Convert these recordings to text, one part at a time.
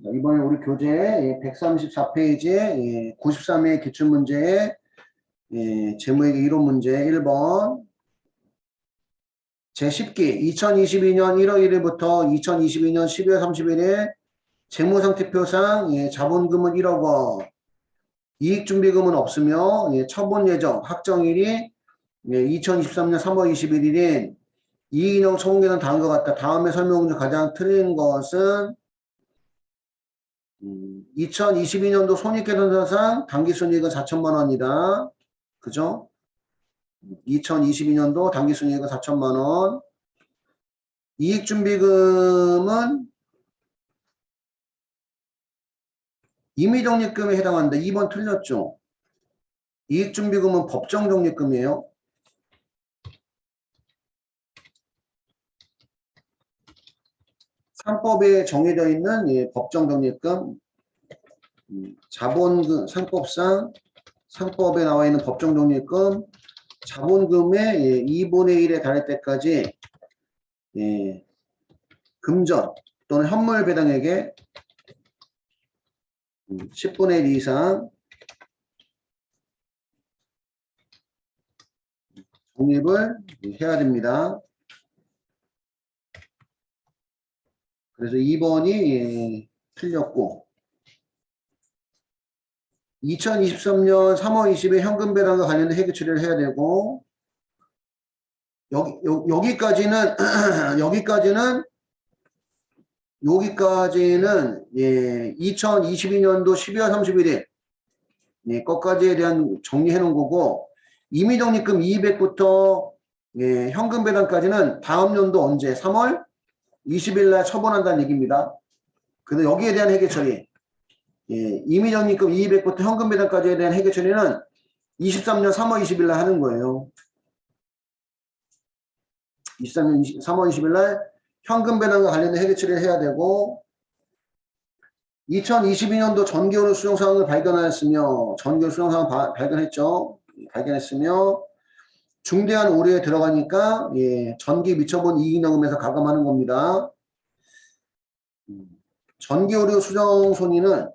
이번에 우리 교재 134페이지에 93회 기출문제에 제무회계 이론 문제 1번 제10기 2022년 1월 1일부터 2022년 12월 30일에 재무상태표상 자본금은 1억 원, 이익준비금은 없으며 처분 예정 확정일이 2023년 3월 21일인 이익인용 처분계는 다음과 같다. 다음에 설명 중 가장 틀린 것은 2022년도 손익계산서상 당기순이익은 4천만 원이다. 그죠? 2022년도 당기순이익은 4천만 원. 이익준비금은 임의적립금에 해당한다. 2번 틀렸죠? 이익준비금은 법정적립금이에요. 상법에 정해져 있는 법정적립금, 자본금, 상법에 나와 있는 법정적립금, 자본금의 2분의 1에 달할 때까지 금전 또는 현물 배당액의 10분의 1 이상 적립을 해야 됩니다. 그래서 2번이 틀렸고 2023년 3월 20일 현금 배당과 관련된 회계 처리를 해야 되고 여기까지는 2022년도 12월 31일 것까지에 대한 정리해 놓은 거고 임의적립금 200부터 현금 배당까지는 다음 연도 언제 3월 20일 날 처분한다는 얘기입니다. 그래서 여기에 대한 회계 처리 임의적립금 200부터 현금 배당까지에 대한 회계 처리는 23년 3월 20일 날 하는 거예요. 23년 3월 20일 날 현금 배당과 관련된 회계 처리를 해야 되고 2022년도 전기요금 수정사항을 발견하였으며 전기요금 수정사항 발견했으며 중대한 오류에 들어가니까 전기 미처분 이익잉여금에서 가감하는 겁니다. 전기오류 수정 손익은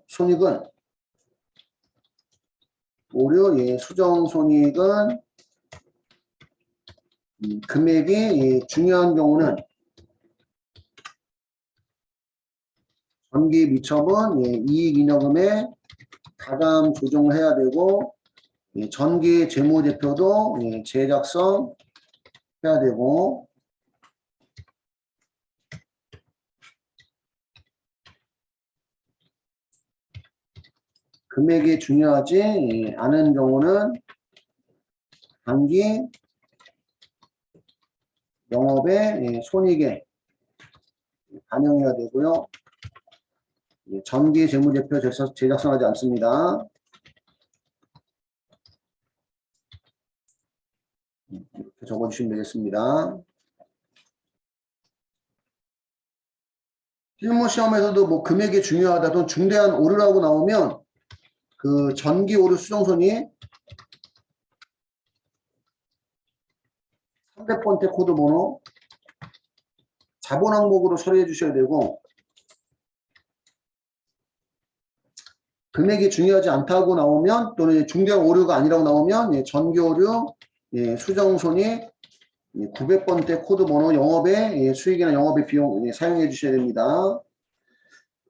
수정 손익은 금액이 중요한 경우는 전기 미처분 이익잉여금에 가감 조정을 해야 되고 전기 재무제표도 제작성 해야 되고 금액이 중요하지 않은 경우는 단기 영업의 손익에 반영해야 되고요. 전기 재무제표 제작성하지 않습니다. 이렇게 적어주시면 되겠습니다. 실무 시험에서도 뭐 금액이 중요하다 또는 중대한 오류라고 나오면 그 전기 오류 수정손이 300번째 코드 번호 자본 항목으로 처리해 주셔야 되고 금액이 중요하지 않다고 나오면 또는 중대한 오류가 아니라고 나오면 전기 오류 수정손이 900번째 코드 번호 영업의 수익이나 영업의 비용 사용해 주셔야 됩니다.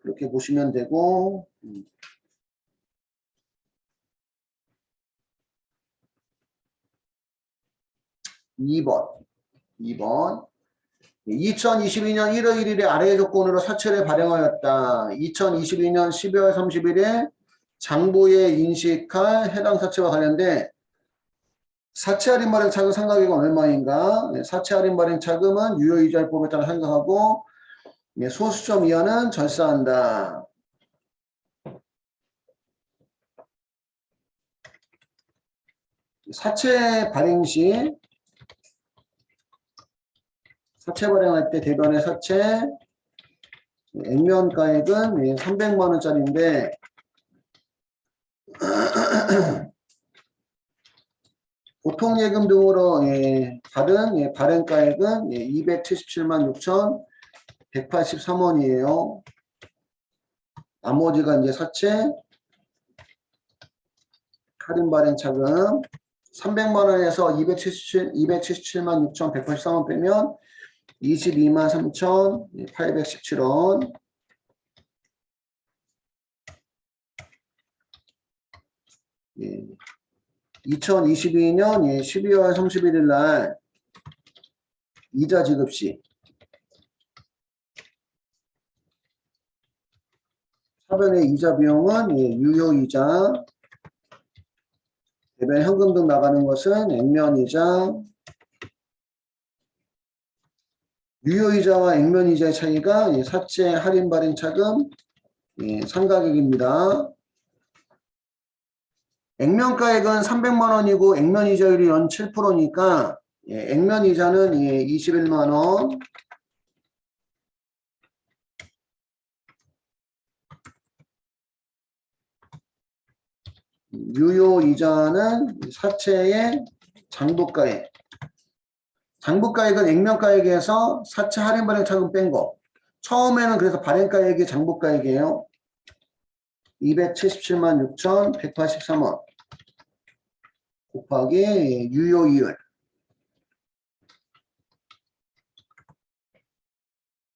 그렇게 보시면 되고 2번 2022년 1월 1일에 아래의 조건으로 사채를 발행하였다. 2022년 12월 30일에 장부에 인식할 해당 사채와 관련된 사채 할인 발행 차금 상각액은 얼마인가? 사채 할인 발행 차금은 유효이자율법에 따라 상각하고 소수점 이하는 절사한다. 사채 발행 시 사채 발행할 때 대변의 사채 액면가액은 300만원짜리인데 보통예금 등으로 받은 발행가액은 277만 6,183원이에요. 나머지가 이제 사채, 할인 발행 차금 300만 원에서 277만 6,183원 빼면 22만 3,817원. 예. 2022년 12월 31일 날 이자 지급 시 차변의 이자 비용은 유효이자, 대변 현금 등 나가는 것은 액면이자. 유효이자와 액면이자의 차이가 사채, 할인 발행 차금, 상가격입니다. 액면가액은 300만 원이고 액면이자율이 연 7%니까 액면이자는 21만 원. 유효이자는 사채의 장부가액. 장부가액은 액면가액에서 사채 할인 발행 차금 뺀 거. 처음에는 그래서 발행가액이 장부가액이에요. 277만 6,183원 곱하기 유효이율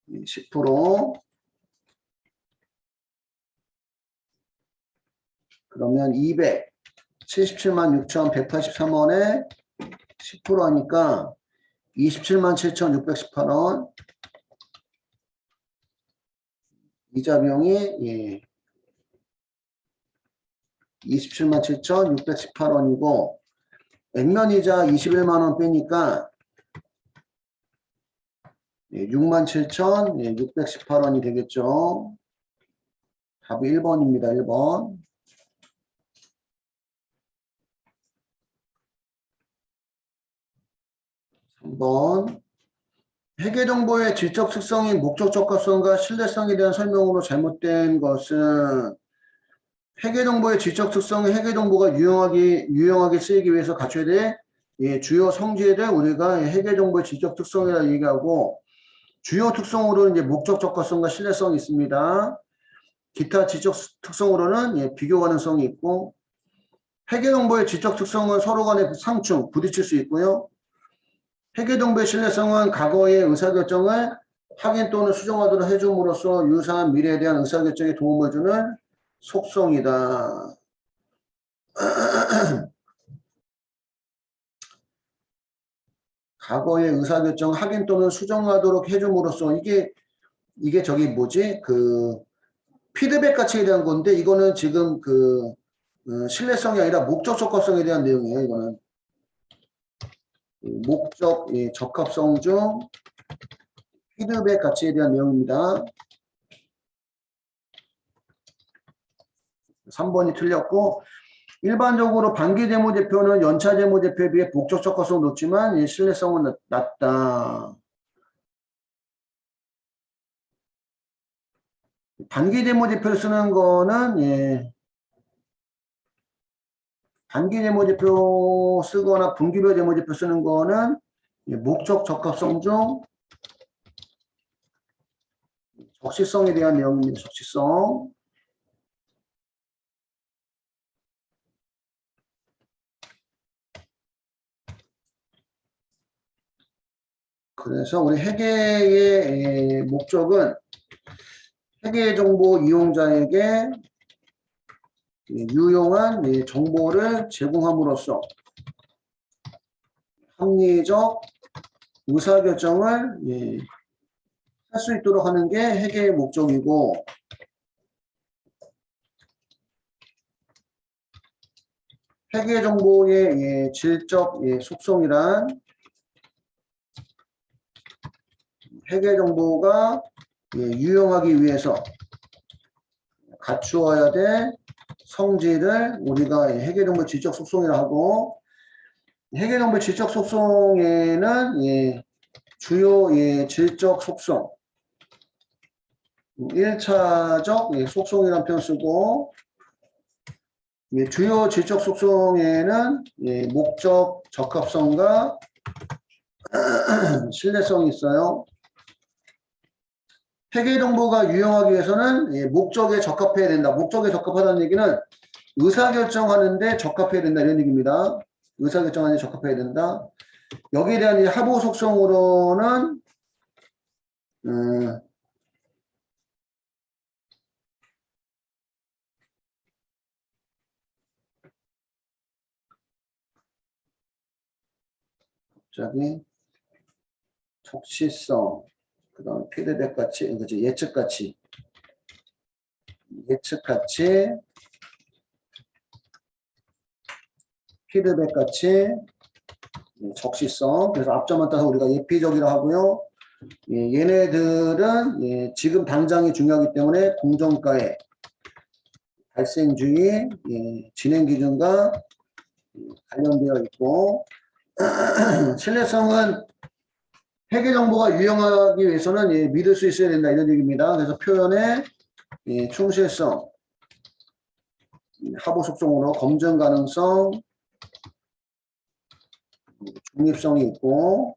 10%. 그러면 277만 6,183원에 10% 하니까 27만 7,618원. 이자 비용이 27만 7,618원이고 액면이자 21만 원 빼니까 6만 7,618원이 되겠죠. 답이 1번입니다. 1번. 3번. 회계정보의 질적 특성인 목적 적합성과 신뢰성에 대한 설명으로 잘못된 것은 회계정보의 질적 특성은 회계정보가 유용하게 쓰이기 위해서 갖춰야 될 주요 성질을 우리가 회계정보의 질적 특성이라고 얘기하고, 주요 특성으로는 이제 목적 적합성과 신뢰성이 있습니다. 기타 지적 특성으로는 비교 가능성이 있고, 회계정보의 지적 특성은 서로 간의 상충, 부딪힐 수 있고요. 회계정보의 신뢰성은 과거의 의사결정을 확인 또는 수정하도록 해줌으로써 유사한 미래에 대한 의사결정에 도움을 주는 속성이다. 과거의 의사결정 확인 또는 수정하도록 해줌으로써 이게 저기 뭐지? 그 피드백 가치에 대한 건데, 이거는 지금 신뢰성이 아니라 목적 적합성에 대한 내용이에요. 이거는 목적 적합성 중 피드백 가치에 대한 내용입니다. 3번이 틀렸고, 일반적으로 반기재무제표는 연차재무제표에 비해 목적 적합성은 높지만 신뢰성은 낮다. 반기재무제표를 쓰는 거는 단기재무제표 쓰거나 분기별 재무제표 쓰는 거는 목적 적합성 중 적시성에 대한 내용입니다. 적시성. 그래서 우리 회계의 목적은 회계정보 이용자에게 유용한 정보를 제공함으로써 합리적 의사결정을 할 수 있도록 하는 게 회계의 목적이고, 회계정보의 질적 속성이란 회계정보가 유용하기 위해서 갖추어야 될 성질을 우리가 회계정보 질적 속성이라고 하고, 회계정보 질적 속성에는 주요 질적 속성 1차적 속성이라는 표현 쓰고, 주요 질적 속성에는 목적 적합성과 신뢰성이 있어요. 회계 정보가 유용하기 위해서는 예, 목적에 적합해야 된다. 목적에 적합하다는 얘기는 의사결정하는데 적합해야 된다. 이런 얘기입니다. 의사결정하는데 적합해야 된다. 여기에 대한 이 하보 속성으로는 갑자기 적시성, 그 다음 피드백 가치, 그치, 예측 가치, 피드백 가치, 적시성. 그래서 앞점만 따서 우리가 예피적이라 하고요. 예, 얘네들은 예, 지금 당장이 중요하기 때문에 공정가의 발생주의, 예, 진행기준과 관련되어 있고 신뢰성은 회계 정보가 유용하기 위해서는 예, 믿을 수 있어야 된다 이런 얘기입니다. 그래서 표현의 예, 충실성, 하부 속성으로 검증 가능성, 중립성이 있고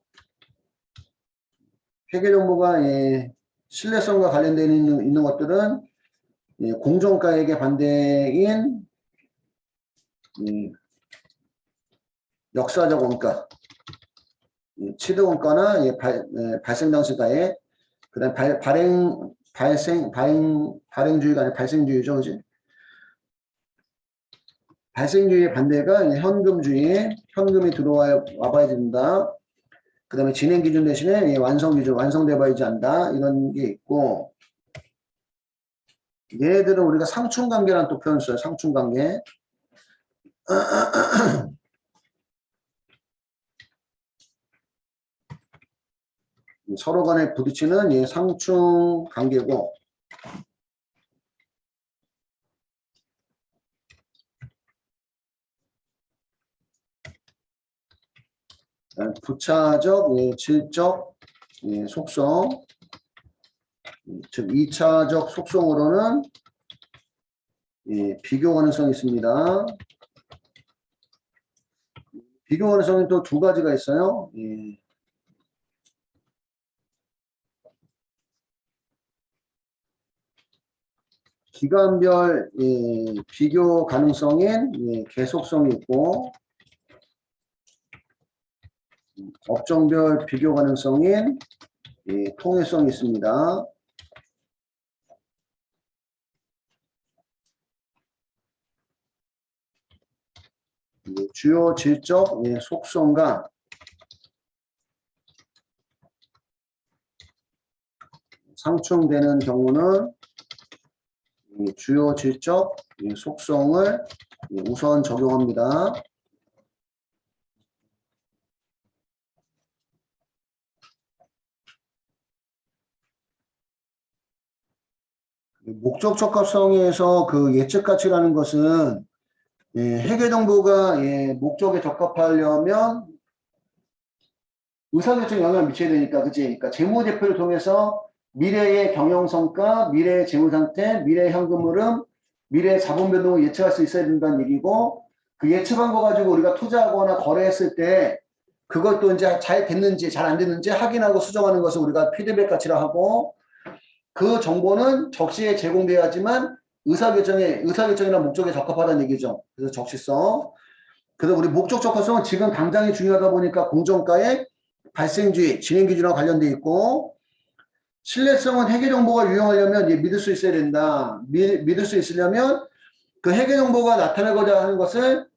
회계 정보가 예, 신뢰성과 관련되어 있는 것들은 예, 공정가액의 반대인 역사적 원가, 취득 원가나 예, 발생 당시가액, 그다음 발행주의가 아니라 발생주의죠, 그지? 발생주의의 반대가 현금주의, 현금이 들어와 봐야 된다. 그 다음에 진행 기준 대신에 완성 기준, 완성돼 봐야지 않다. 이런 게 있고, 얘들은 우리가 상충관계라는 또 표현 써요. 상충관계. 서로 간에 부딪히는 상충관계고, 부차적, 질적, 속성, 즉 2차적 속성으로는 비교 가능성이 있습니다. 비교 가능성이 또 두 가지가 있어요. 기간별 비교 가능성인 계속성이 있고 업종별 비교 가능성인 통일성이 있습니다. 주요 질적 속성과 상충되는 경우는 주요 질적 속성을 우선 적용합니다. 목적 적합성에서 그 예측 가치라는 것은 회계 정보가 목적에 적합하려면 의사결정에 영향을 미쳐야 되니까, 그치? 그러니까 재무제표를 통해서 미래의 경영성과, 미래의 재무상태, 미래의 현금 흐름, 미래의 자본 변동을 예측할 수 있어야 된다는 얘기고, 그 예측한 거 가지고 우리가 투자하거나 거래했을 때 그것도 이제 잘 됐는지 잘 안 됐는지 확인하고 수정하는 것을 우리가 피드백 가치라 하고, 그 정보는 적시에 제공돼야지만 의사결정이나 목적에 적합하다는 얘기죠. 그래서 적시성. 그래서 우리 목적 적합성은 지금 당장이 중요하다 보니까 공정가의 발생주의, 진행기준과 관련돼 있고, 신뢰성은 회계 정보가 유용하려면 믿을 수 있어야 된다. 믿을 수 있으려면 그 회계 정보가 나타내고자 하는 것을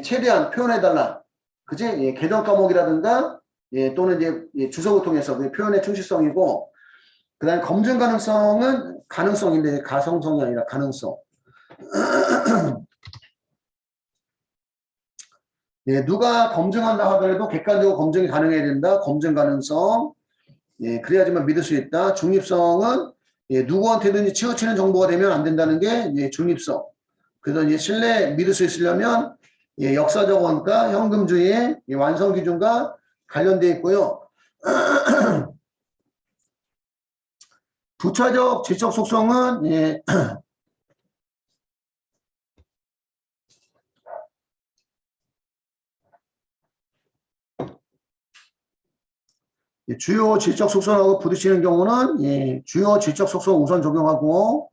최대한 표현해달라. 그지? 계정 과목이라든가 또는 이제 주석을 통해서 표현의 충실성이고, 그 다음에 검증 가능성은 가능성인데 가성성이 아니라 가능성. 누가 검증한다 하더라도 객관적으로 검증이 가능해야 된다. 검증 가능성. 그래야지만 믿을 수 있다. 중립성은 누구한테든지 치우치는 정보가 되면 안 된다는 게 중립성. 그래서 신뢰 믿을 수 있으려면 역사적 원가, 현금주의 완성 기준과 관련되어 있고요. 부차적 질적 속성은 주요 질적 속성하고 부딪히는 경우는 주요 질적 속성 우선 적용하고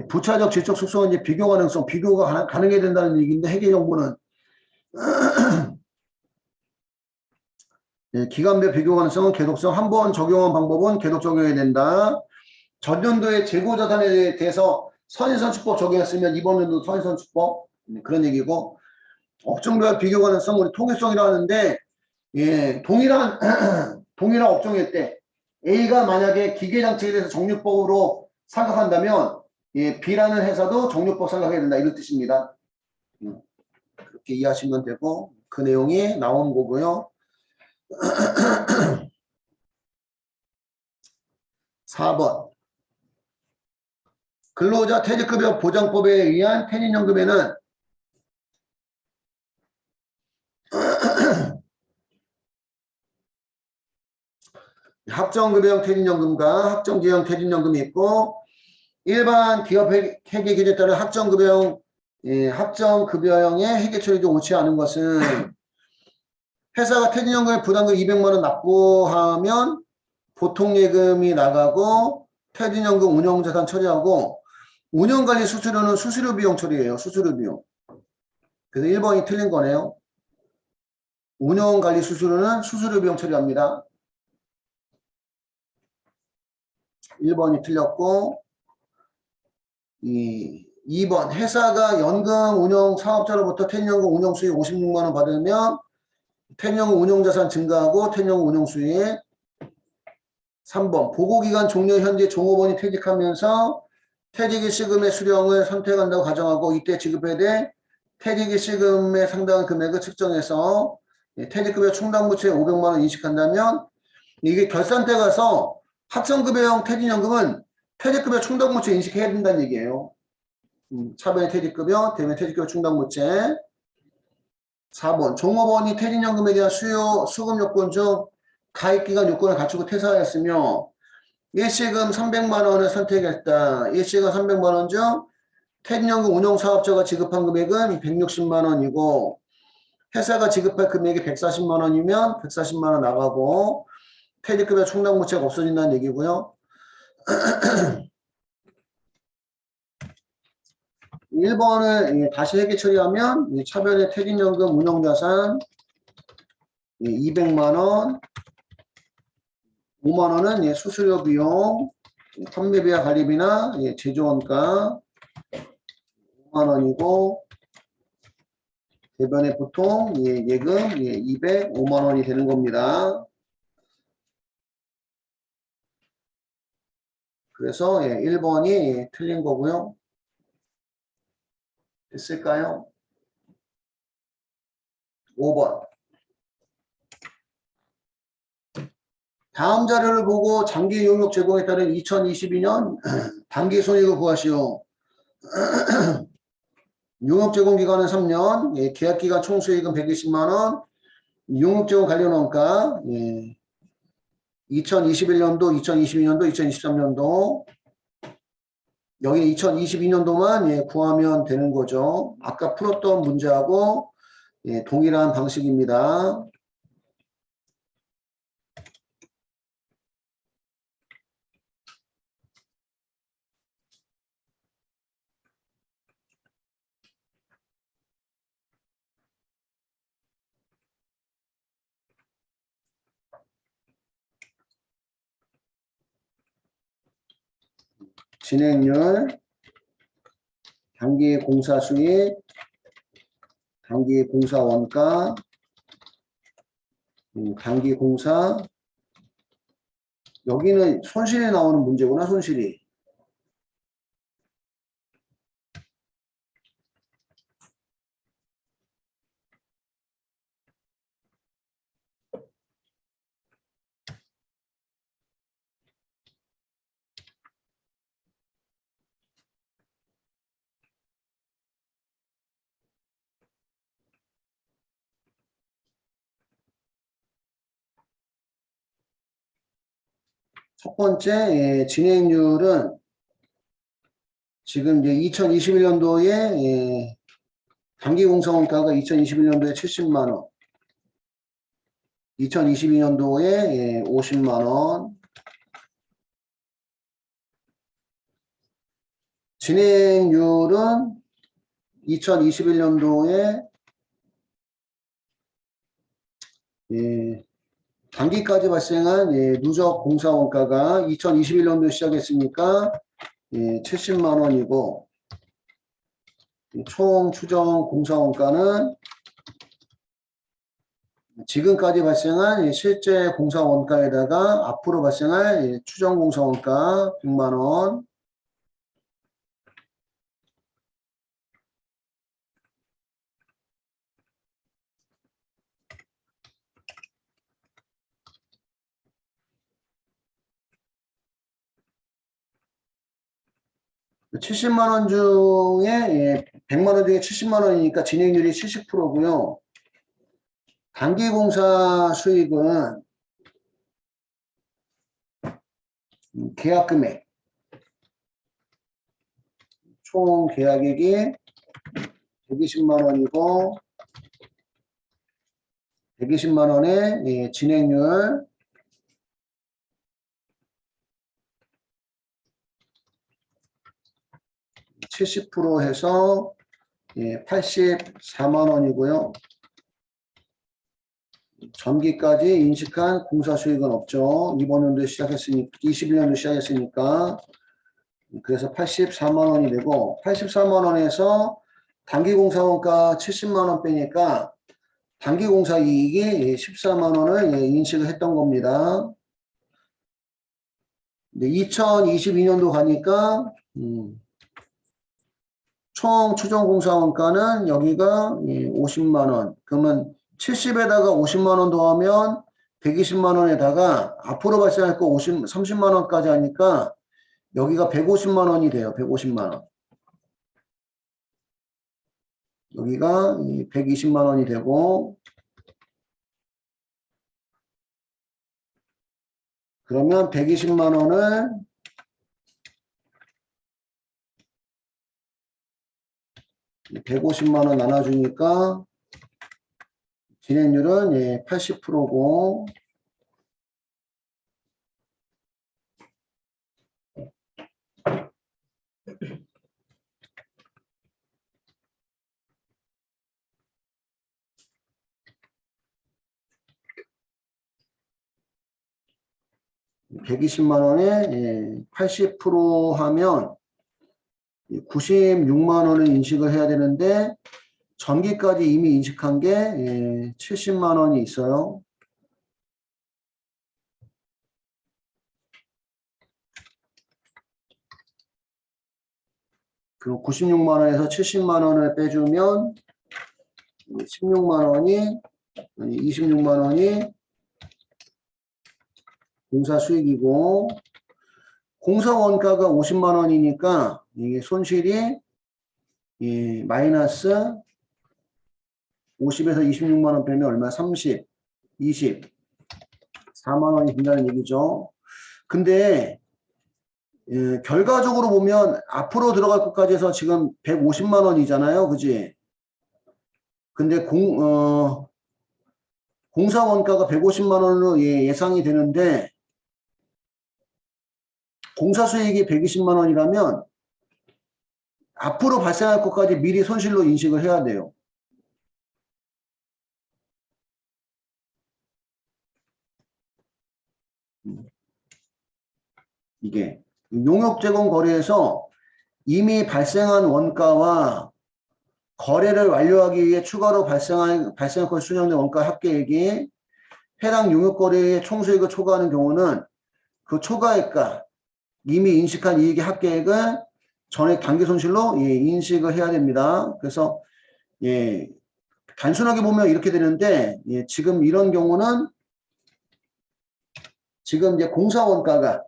부차적 질적 속성은 이제 비교 가능성, 비교가 가능해야 된다는 얘기인데 해계 정보는 기간별 비교 가능성은 계독성, 한 번 적용한 방법은 계속 적용해야 된다. 전년도에 재고 자산에 대해서 선인선출법 적용했으면 이번 연도 선인선출법 그런 얘기고 업종별 비교 가능성 우리 통일성이라 하는데 동일한 동일한 업종일 때 A가 만약에 기계장치에 대해서 정류법으로 생각한다면 B라는 회사도 정류법 생각해야 된다 이런 뜻입니다. 그렇게 이해하시면 되고 그 내용이 나온 거고요. 4번 근로자 퇴직급여 보장법에 의한 퇴직연금에는 합정급여형 퇴직연금과 합정지형 퇴직연금이 있고 일반 기업 회계 기준에 따른 합정급여형의 회계 처리도 옳지 않은 것은 회사가 퇴직연금에 부담금 200만원 납부하면 보통예금이 나가고 퇴직연금 운용자산 처리하고 운영관리 수수료는 수수료 비용 처리예요. 수수료 비용. 그래서 1번이 틀린 거네요. 운영관리 수수료는 수수료 비용 처리합니다. 1번이 틀렸고 2번 회사가 연금 운영 사업자로부터 퇴직연금 운용 수익 56만원 받으면 퇴직연금 운용자산 증가하고 퇴직연금 운용 수익 3번 보고기간 종료 현재 종업원이 퇴직하면서 퇴직일시금의 수령을 선택한다고 가정하고 이때 지급해야 될 퇴직일시금에 상당한 금액을 측정해서 퇴직급여 충당부채 500만원 인식한다면 이게 결산대 가서 합정급여형 퇴직연금은 퇴직급여 충당부채 인식해야 된다는 얘기예요. 차변의 퇴직급여, 대면 퇴직급여 충당부채. 4번 종업원이 퇴직연금에 대한 수금 요건 중 가입기간 요건을 갖추고 퇴사하였으며 일시금 300만원을 선택했다. 일시금 300만원 중 퇴직연금 운용사업자가 지급한 금액은 160만원이고 회사가 지급할 금액이 140만원이면 140만원 나가고 퇴직급여 충당부채가 없어진다는 얘기고요. 1번을 다시 회계 처리하면 차변의 퇴직연금 운용자산 200만원 5만원은 수수료 비용 판매비와 관리비나 제조원가 5만원이고 대변에 보통 예금 205만원이 되는 겁니다. 그래서 1번이 틀린 거고요. 됐을까요? 5번 다음 자료를 보고 장기 용역 제공에 따른 2022년 단기 손익을 구하시오. 용역 제공 기간은 3년, 계약 기간 총 수익은 120만원, 용역 제공 관련 원가 2021년도, 2022년도, 2023년도 여기 2022년도만 구하면 되는 거죠. 아까 풀었던 문제하고 동일한 방식입니다. 진행률, 단기 공사 수익, 단기 공사 원가, 단기 공사, 여기는 손실이 나오는 문제구나, 손실이. 첫 번째 진행률은 지금 이제 2021년도에 단기 공사 원가가 2021년도에 70만원, 2022년도에 50만 원. 진행률은 2021년도에 단기까지 발생한 누적 공사 원가가 2021년도 시작했으니까 70만 원이고, 총 추정 공사 원가는 지금까지 발생한 실제 공사 원가에다가 앞으로 발생할 추정 공사 원가 100만 원. 그 70만 원 중에 100만 원 중에 70만 원이니까 진행률이 70%고요. 단기 공사 수익은 계약 금액, 총 계약액이 120만 원이고 120만 원의 진행률 70% 해서 84만 원이고요. 전기까지 인식한 공사 수익은 없죠. 이번 연도에 시작했으니까 21년도 시작했으니까 그래서 84만 원이 되고 84만 원에서 단기 공사 원가 70만 원 빼니까 단기 공사 이익이 14만 원을 인식을 했던 겁니다. 2022년도 가니까 총 추정 공사 원가는 여기가 50만 원. 그러면 70에다가 50만 원 더하면 120만 원에다가 앞으로 발생할 거 30만 원까지 하니까 여기가 150만 원이 돼요. 150만 원. 여기가 120만 원이 되고, 그러면 120만 원을 150만 원 나눠주니까 진행률은 80%고, (120만) 원에 80% 하면 96만 원을 인식을 해야 되는데 전기까지 이미 인식한 게 70만 원이 있어요. 그럼 96만 원에서 70만 원을 빼주면 16만 원이 26만 원이 공사 수익이고, 공사 원가가 50만 원이니까 이게 손실이 마이너스 50에서 26만 원 빼면 얼마? 30, 20, 4만 원이 된다는 얘기죠. 근데 결과적으로 보면 앞으로 들어갈 것까지 해서 지금 150만 원이잖아요. 그지? 근데 공사 원가가 150만 원으로 예상이 되는데 공사 수익이 120만 원이라면 앞으로 발생할 것까지 미리 손실로 인식을 해야 돼요. 이게 용역 제공 거래에서 이미 발생한 원가와 거래를 완료하기 위해 추가로 발생할 것 수령된 원가 합계액이 해당 용역 거래의 총수익을 초과하는 경우는 그 초과액과 이미 인식한 이익의 합계액을 전액 단기 손실로 인식을 해야 됩니다. 그래서 단순하게 보면 이렇게 되는데 지금 이런 경우는 지금 이제 공사 원가가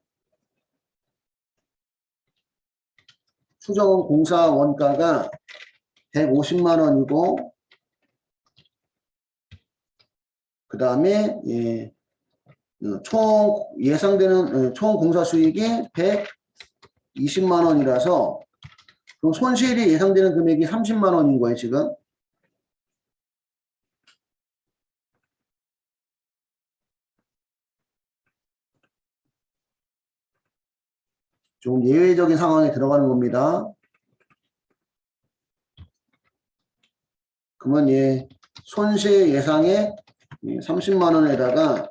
추정 공사 원가가 150만 원이고 그 다음에 총 예상되는 총 공사 수익이 120만 원이라서 그럼 손실이 예상되는 금액이 30만 원인 거예요, 지금. 좀 예외적인 상황에 들어가는 겁니다. 그러면 손실 예상에 30만 원에다가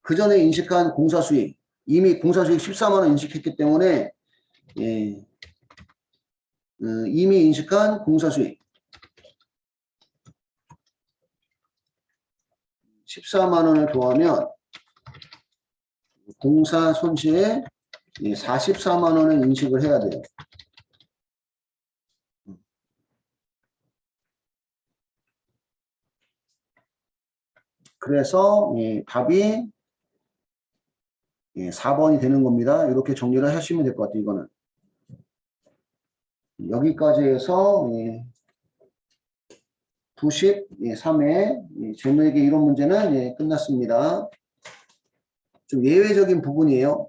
그 전에 인식한 공사수익, 이미 공사수익 14만 원 인식했기 때문에 이미 인식한 공사수익 14만 원을 더하면 공사 손실에 44만 원을 인식을 해야 돼요. 그래서 답이 4번이 되는 겁니다. 이렇게 정리를 하시면 될 것 같아요. 이거는 여기까지 해서 93회 재무회계 이론 문제는 끝났습니다. 좀 예외적인 부분이에요.